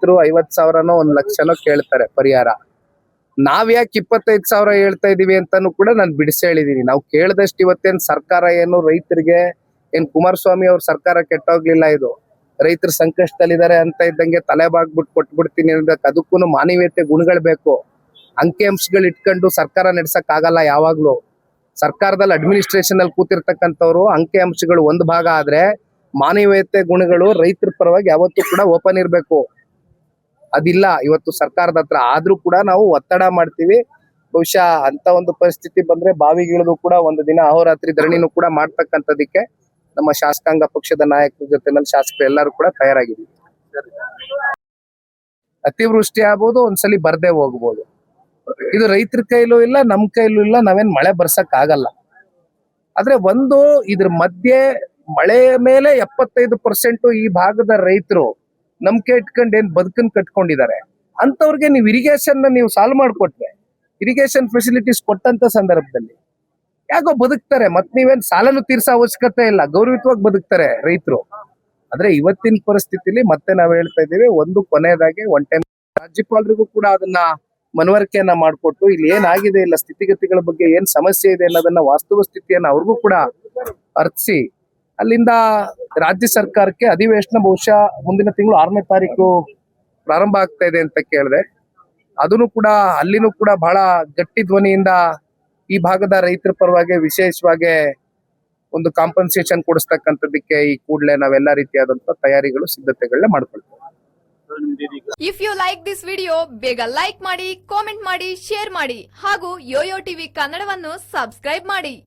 ರೈತರು 50,000ನೋ 1,00,000ನೋ ಕೇಳ್ತಾರೆ ಪರಿಹಾರ. ನಾವ್ ಯಾಕೆ 25,000 ಹೇಳ್ತಾ ಇದೀವಿ ಅಂತಾನು ಕೂಡ ನಾನು ಬಿಡಿಸಿ ಹೇಳಿದೀನಿ. ನಾವು ಕೇಳದಷ್ಟು ಇವತ್ತೇನ್ ಸರ್ಕಾರ ಏನು ರೈತರಿಗೆ ಏನ್ ಕುಮಾರಸ್ವಾಮಿ ಅವ್ರ ಸರ್ಕಾರ ಕೆಟ್ಟೋಗ್ಲಿಲ್ಲ. ಇದು ರೈತರು ಸಂಕಷ್ಟದಲ್ಲಿದ್ದಾರೆ ಅಂತ ಇದ್ದಂಗೆ ತಲೆ ಬಾಗ್ಬಿಟ್ಟು ಕೊಟ್ಬಿಡ್ತೀನಿ ಅನ್ನೋದಕ್ಕೆ ಅದಕ್ಕೂ ಮಾನವೀಯತೆ ಗುಣಗಳು ಬೇಕು. ಅಂಕಿ ಅಂಶಗಳು ಇಟ್ಕೊಂಡು ಸರ್ಕಾರ ನಡೆಸಕ್ ಆಗಲ್ಲ. ಯಾವಾಗ್ಲೂ ಸರ್ಕಾರದಲ್ಲಿ ಅಡ್ಮಿನಿಸ್ಟ್ರೇಷನ್ ಅಲ್ಲಿ ಕೂತಿರ್ತಕ್ಕಂಥವ್ರು ಅಂಕಿ ಅಂಶಗಳು ಒಂದು ಭಾಗ ಆದ್ರೆ ಮಾನವೀಯತೆ ಗುಣಗಳು ರೈತರ ಪರವಾಗಿ ಯಾವತ್ತೂ ಕೂಡ ಓಪನ್ ಇರ್ಬೇಕು. ಅದಿಲ್ಲ ಇವತ್ತು ಸರ್ಕಾರದ ಹತ್ರ. ಆದ್ರೂ ಕೂಡ ನಾವು ಒತ್ತಡ ಮಾಡ್ತೀವಿ. ಬಹುಶಃ ಅಂತ ಒಂದು ಪರಿಸ್ಥಿತಿ ಬಂದ್ರೆ ಬಾವಿಗಿಳಿದು ಕೂಡ ಒಂದು ದಿನ ಅಹೋರಾತ್ರಿ ಧರಣಿನೂ ಕೂಡ ಮಾಡ್ತಕ್ಕಂಥದಕ್ಕೆ ನಮ್ಮ ಶಾಸಕಾಂಗ ಪಕ್ಷದ ನಾಯಕರ ಜೊತೆನಲ್ಲಿ ಶಾಸಕರು ಎಲ್ಲರೂ ಕೂಡ ತಯಾರಾಗಿದ್ದೀವಿ. ಅತಿವೃಷ್ಟಿ ಆಗ್ಬೋದು, ಒಂದ್ಸಲಿ ಬರ್ದೇ ಹೋಗ್ಬೋದು. ಇದು ರೈತರ ಕೈಲೂ ಇಲ್ಲ, ನಮ್ ಕೈಲೂ ಇಲ್ಲ. ನಾವೇನ್ ಮಳೆ ಬರ್ಸಕ್ ಆಗಲ್ಲ. ಆದ್ರೆ ಒಂದು ಇದ್ರ ಮಧ್ಯೆ ಮಳೆ ಮೇಲೆ 75% ಈ ಭಾಗದ ರೈತರು ನಂಬಿಕೆ ಇಟ್ಕೊಂಡು ಏನ್ ಬದುಕನ್ ಕಟ್ಕೊಂಡಿದ್ದಾರೆ. ಅಂತವ್ರಿಗೆ ನೀವು ಇರಿಗೇಷನ್ ನೀವು ಸಾಲ್ವ್ ಮಾಡ್ಕೊಟ್ರೆ, ಇರಿಗೇಷನ್ ಫೆಸಿಲಿಟೀಸ್ ಕೊಟ್ಟಂತ ಸಂದರ್ಭದಲ್ಲಿ ಯಾಕೋ ಬದುಕ್ತಾರೆ. ಮತ್ ನೀವೇನ್ ಸಾಲನು ತೀರ್ಸೋ ಅವಶ್ಯಕತೆ ಇಲ್ಲ, ಗೌರವಿತವಾಗಿ ಬದುಕ್ತಾರೆ ರೈತರು. ಆದ್ರೆ ಇವತ್ತಿನ ಪರಿಸ್ಥಿತಿಲಿ ಮತ್ತೆ ನಾವ್ ಹೇಳ್ತಾ ಇದೀವಿ, ಒಂದು ಕೊನೆಯದಾಗಿ ಒನ್ ಟೈಮ್ ರಾಜ್ಯಪಾಲರಿಗೂ ಕೂಡ ಅದನ್ನ ಮನವರಿಕೆಯನ್ನ ಮಾಡ್ಕೊಟ್ಟು ಇಲ್ಲಿ ಏನಾಗಿದೆ ಇಲ್ಲ ಸ್ಥಿತಿಗತಿಗಳ ಬಗ್ಗೆ ಏನ್ ಸಮಸ್ಯೆ ಇದೆ ಅನ್ನೋದನ್ನ ವಾಸ್ತವ ಸ್ಥಿತಿಯನ್ನ ಅವ್ರಿಗೂ ಕೂಡ ಅರ್ಥಿಸಿ ಅಲ್ಲಿಂದ ರಾಜ್ಯ ಸರ್ಕಾರಕ್ಕೆ ಅಧಿವೇಶನ ಬಹುಶಃ ಮುಂದಿನ ತಿಂಗಳು 6ನೇ ತಾರೀಕು ಪ್ರಾರಂಭ ಆಗ್ತಾ ಇದೆ ಅಂತ ಕೇಳಿದೆ. ಅದನ್ನು ಕೂಡ ಅಲ್ಲಿನೂ ಕೂಡ ಬಹಳ ಗಟ್ಟಿ ಧ್ವನಿಯಿಂದ ಈ ಭಾಗದ ರೈತರ ಪರವಾಗಿ ವಿಶೇಷವಾಗಿ ಒಂದು ಕಾಂಪನ್ಸೇಷನ್ ಕೊಡಿಸ್ತಕ್ಕಂಥದ್ದಕ್ಕೆ ಈ ಕೂಡಲೇ ನಾವೆಲ್ಲ ರೀತಿಯಾದಂತ ತಯಾರಿಗಳು ಸಿದ್ಧತೆಗಳನ್ನ ಮಾಡ್ಕೊಳ್ತೇವೆ. If you like this video ಬೇಗ ಲೈಕ್ ಮಾಡಿ, ಕಾಮೆಂಟ್ ಮಾಡಿ, ಶೇರ್ ಮಾಡಿ ಹಾಗೂ ಯೋಯೋ ಟಿವಿ ಕನ್ನಡವನ್ನು ಸಬ್ಸ್ಕ್ರೈಬ್ ಮಾಡಿ.